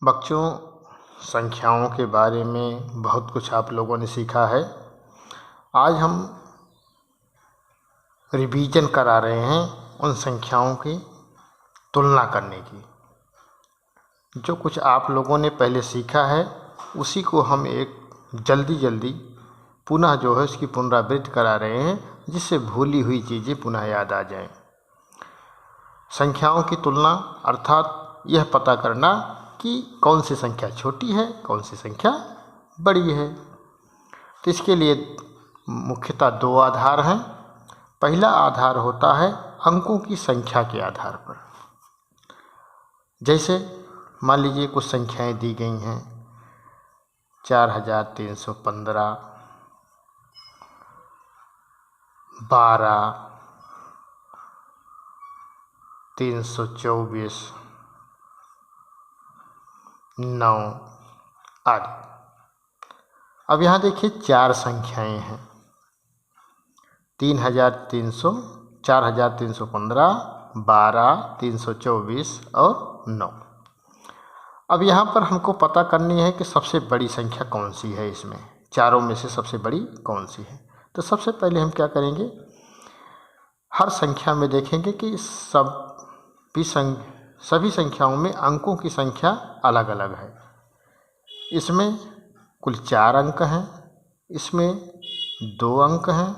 बच्चों, संख्याओं के बारे में बहुत कुछ आप लोगों ने सीखा है। आज हम रिवीजन करा रहे हैं उन संख्याओं की तुलना करने की। जो कुछ आप लोगों ने पहले सीखा है उसी को हम एक जल्दी पुनः जो है उसकी पुनरावृत्ति करा रहे हैं, जिससे भूली हुई चीज़ें पुनः याद आ जाएं। संख्याओं की तुलना अर्थात यह पता करना कि कौन सी संख्या छोटी है, कौन सी संख्या बड़ी है। तो इसके लिए मुख्यतः दो आधार हैं। पहला आधार होता है अंकों की संख्या के आधार पर। जैसे मान लीजिए कुछ संख्याएं दी गई हैं 4315, 12, 324, 9 आदि। अब यहाँ देखिए चार संख्याएं हैं 4315, 12, 324 और 9। अब यहाँ पर हमको पता करनी है कि सबसे बड़ी संख्या कौन सी है, इसमें चारों में से सबसे बड़ी कौन सी है। तो सबसे पहले हम क्या करेंगे, हर संख्या में देखेंगे कि सभी संख्याओं में अंकों की संख्या अलग अलग है। इसमें कुल 4 अंक हैं, इसमें 2 अंक हैं,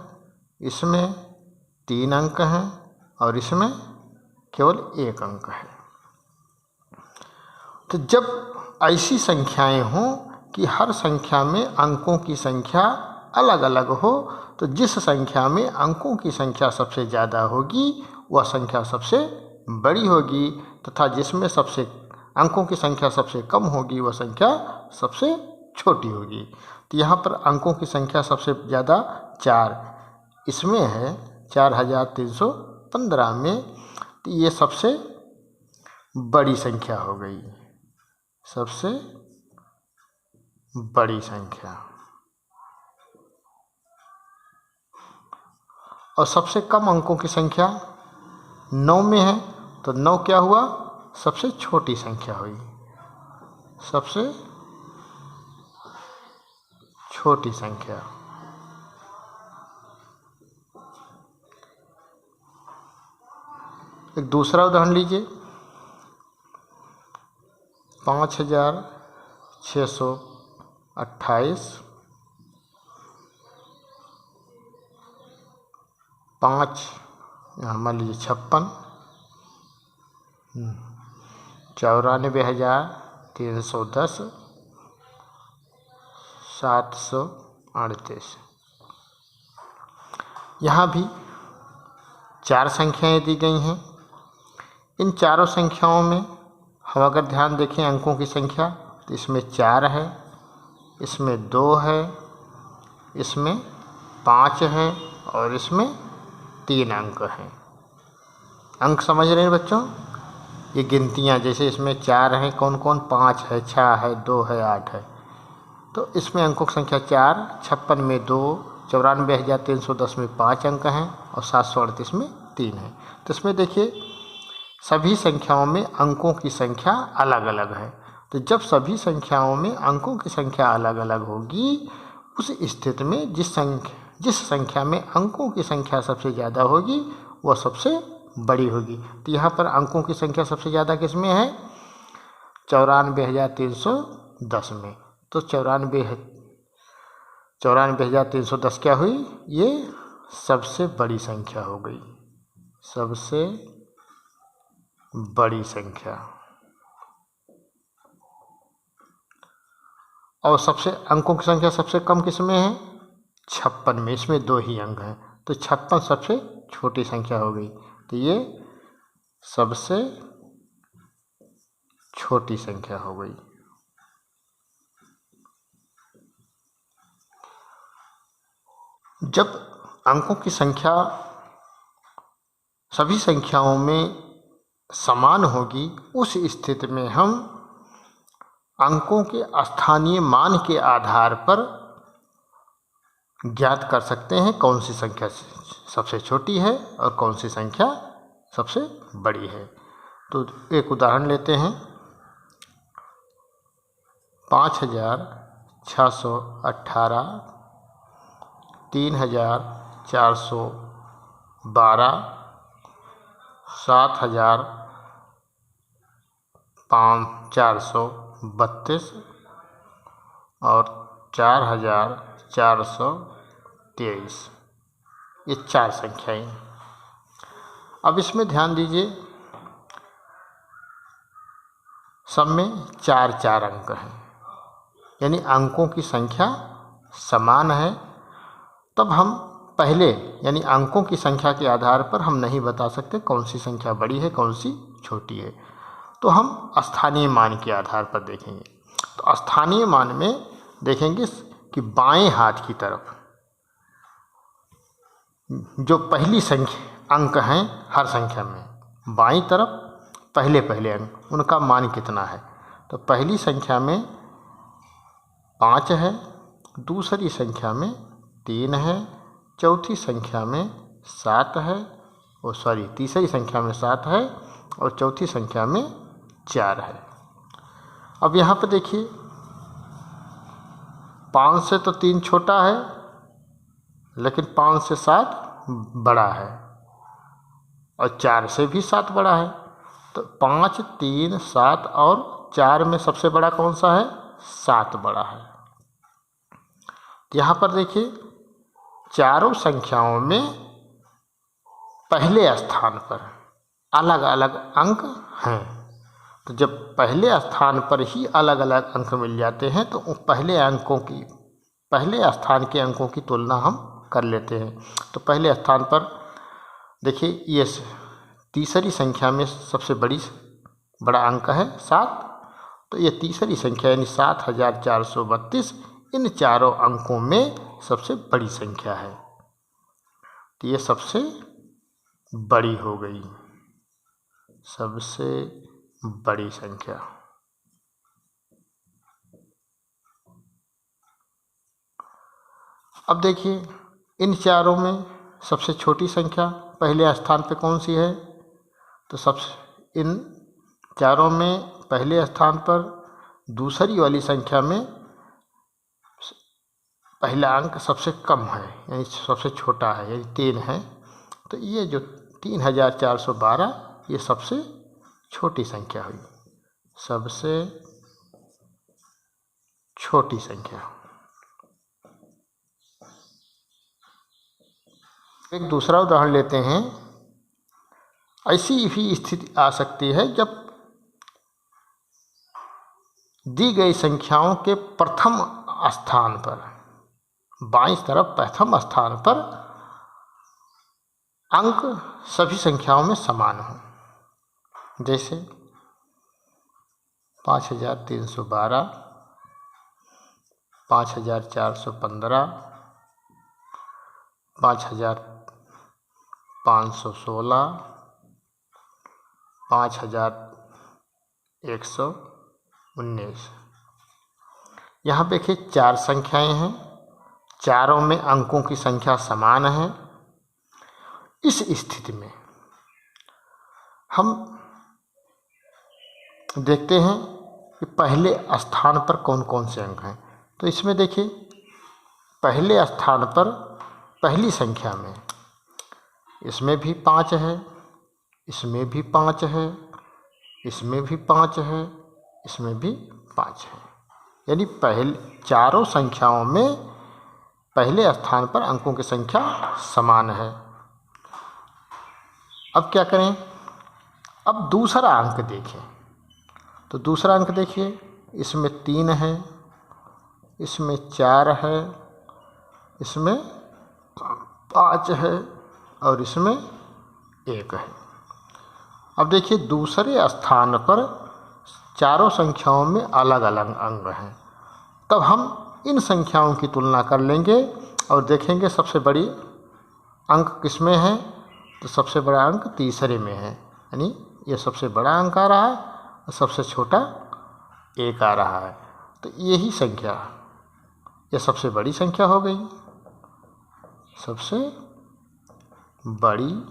इसमें 3 अंक हैं और इसमें केवल 1 अंक है। तो जब ऐसी संख्याएं हों कि हर संख्या में अंकों की संख्या अलग अलग हो, तो जिस संख्या में अंकों की संख्या सबसे ज़्यादा होगी वह संख्या सबसे बड़ी होगी, तथा जिसमें सबसे अंकों की संख्या सबसे कम होगी वह संख्या सबसे छोटी होगी। तो यहाँ पर अंकों की संख्या सबसे ज़्यादा 4 इसमें है, 4315 में। तो ये सबसे बड़ी संख्या हो गई, सबसे बड़ी संख्या। और सबसे कम अंकों की संख्या 9 में है, तो 9 क्या हुआ, सबसे छोटी संख्या हुई, सबसे छोटी संख्या। एक दूसरा उदाहरण लीजिए, 5628, 5 यहाँ मान लीजिए 56, 94,310, 738। यहाँ भी 4 संख्याएं दी गई हैं। इन चारों संख्याओं में हम अगर ध्यान देखें अंकों की संख्या, तो इसमें 4 है, इसमें 2 है, इसमें 5 है और इसमें 3 अंक हैं। अंक समझ रहे हैं बच्चों, ये गिनतियाँ, जैसे इसमें 4 हैं, कौन कौन, 5 है, 6 है, 2 है, 8 है। तो इसमें अंकों की संख्या 4, 56 में 2, 94,310 में 5 अंक हैं और 738 में 3 है। तो इसमें देखिए सभी संख्याओं में अंकों की संख्या अलग अलग है। तो जब सभी संख्याओं में अंकों की संख्या अलग अलग होगी, उस स्थिति में जिस संख्या में अंकों की संख्या सबसे ज़्यादा होगी वह सबसे बड़ी होगी। तो यहाँ पर अंकों की संख्या सबसे ज़्यादा किस में है, 94,310 में। तो 94,310 क्या हुई, ये सबसे बड़ी संख्या हो गई, सबसे बड़ी संख्या। और सबसे अंकों की संख्या सबसे कम किस में है, 56 में, इसमें 2 ही अंक हैं। तो 56 सबसे छोटी संख्या हो गई, तो ये सबसे छोटी संख्या हो गई। जब अंकों की संख्या सभी संख्याओं में समान होगी, उस स्थिति में हम अंकों के स्थानीय मान के आधार पर ज्ञात कर सकते हैं कौन सी संख्या सबसे छोटी है और कौन सी संख्या सबसे बड़ी है। तो एक उदाहरण लेते हैं, 5,618, 3,412, 7,432 और 4,423। ये 4 संख्याएं। अब इसमें ध्यान दीजिए, सब में 4-4 अंक हैं, यानी अंकों की संख्या समान है। तब हम पहले यानी अंकों की संख्या के आधार पर हम नहीं बता सकते कौन सी संख्या बड़ी है कौन सी छोटी है, तो हम स्थानीय मान के आधार पर देखेंगे। तो स्थानीय मान में देखेंगे कि बाएं हाथ की तरफ जो पहली संख्या अंक हैं हर संख्या में, बाईं तरफ पहले अंक, उनका मान कितना है। तो पहली संख्या में 5 है, दूसरी संख्या में 3 है, चौथी संख्या में 7 है, तीसरी संख्या में 7 है और चौथी संख्या में 4 है। अब यहाँ पर देखिए, 5 से तो 3 छोटा है, लेकिन 5 से 7 बड़ा है और 4 से भी 7 बड़ा है। तो 5, 3, 7 और 4 में सबसे बड़ा कौन सा है? 7 बड़ा है। यहाँ पर देखिए, चारों संख्याओं में पहले स्थान पर अलग अलग अंक हैं। तो जब पहले स्थान पर ही अलग अलग अंक मिल जाते हैं तो पहले स्थान के अंकों की तुलना हम कर लेते हैं। तो पहले स्थान पर देखिए, ये तीसरी संख्या में सबसे बड़ा अंक है 7। तो ये तीसरी संख्या यानी 7,432 इन चारों अंकों में सबसे बड़ी संख्या है। तो ये सबसे बड़ी हो गई, सबसे बड़ी संख्या। अब देखिए, इन चारों में सबसे छोटी संख्या पहले स्थान पे कौन सी है? तो इन चारों में पहले स्थान पर दूसरी वाली संख्या में पहला अंक सबसे कम है, यानी सबसे छोटा है, यानी 3 है। तो ये जो 3,412 ये सबसे छोटी संख्या हुई, सबसे छोटी संख्या। एक दूसरा उदाहरण लेते हैं। ऐसी भी स्थिति आ सकती है जब दी गई संख्याओं के प्रथम स्थान पर, बाईं तरफ प्रथम स्थान पर अंक सभी संख्याओं में समान हो। जैसे 5,312, 5,415, 5,516, 5,119। यहाँ देखिए 4 संख्याएं हैं, चारों में अंकों की संख्या समान है। इस स्थिति में हम देखते हैं कि पहले स्थान पर कौन कौन से अंक हैं। तो इसमें देखिए, पहले स्थान पर पहली संख्या में इसमें भी 5 है, इसमें भी 5 है, इसमें भी 5 है, इसमें भी 5 है, यानी चारों संख्याओं में पहले स्थान पर अंकों की संख्या समान है। अब क्या करें? अब दूसरा अंक देखें। तो दूसरा अंक देखिए, इसमें 3 है, इसमें 4 है, इसमें 5 है और इसमें 1 है। अब देखिए, दूसरे स्थान पर चारों संख्याओं में अलग अलग अंक हैं। तब हम इन संख्याओं की तुलना कर लेंगे और देखेंगे सबसे बड़ी अंक किसमें है। तो सबसे बड़ा अंक तीसरे में है, यानी ये सबसे बड़ा अंक आ रहा है और सबसे छोटा 1 आ रहा है। तो यही संख्या, ये सबसे बड़ी संख्या हो गई, सबसे बड़ी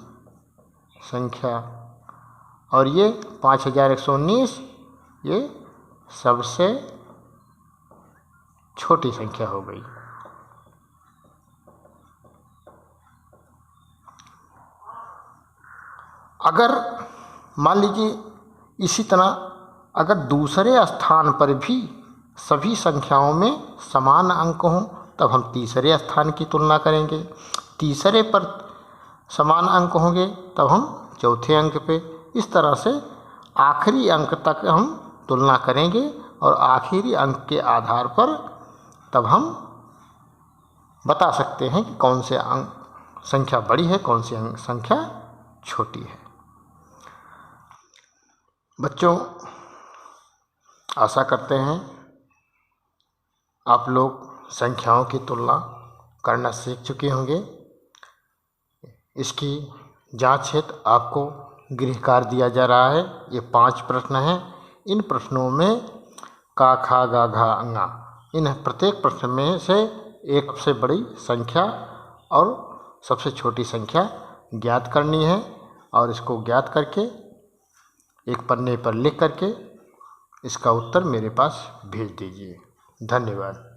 संख्या। और ये 5,119 ये सबसे छोटी संख्या हो गई। अगर मान लीजिए इसी तरह अगर दूसरे स्थान पर भी सभी संख्याओं में समान अंक हों तब हम तीसरे स्थान की तुलना करेंगे। तीसरे पर समान अंक होंगे तब हम चौथे अंक पे, इस तरह से आखिरी अंक तक हम तुलना करेंगे और आखिरी अंक के आधार पर तब हम बता सकते हैं कि कौन से अंक संख्या बड़ी है, कौन सी अंक संख्या छोटी है। बच्चों, आशा करते हैं आप लोग संख्याओं की तुलना करना सीख चुके होंगे। इसकी जांच हेतु आपको गृह कार्य दिया जा रहा है। ये 5 प्रश्न हैं। इन प्रश्नों में का, खा, गा, घा, अंगा, इन प्रत्येक प्रश्न में से एक सबसे बड़ी संख्या और सबसे छोटी संख्या ज्ञात करनी है और इसको ज्ञात करके एक पन्ने पर लिख करके इसका उत्तर मेरे पास भेज दीजिए। धन्यवाद।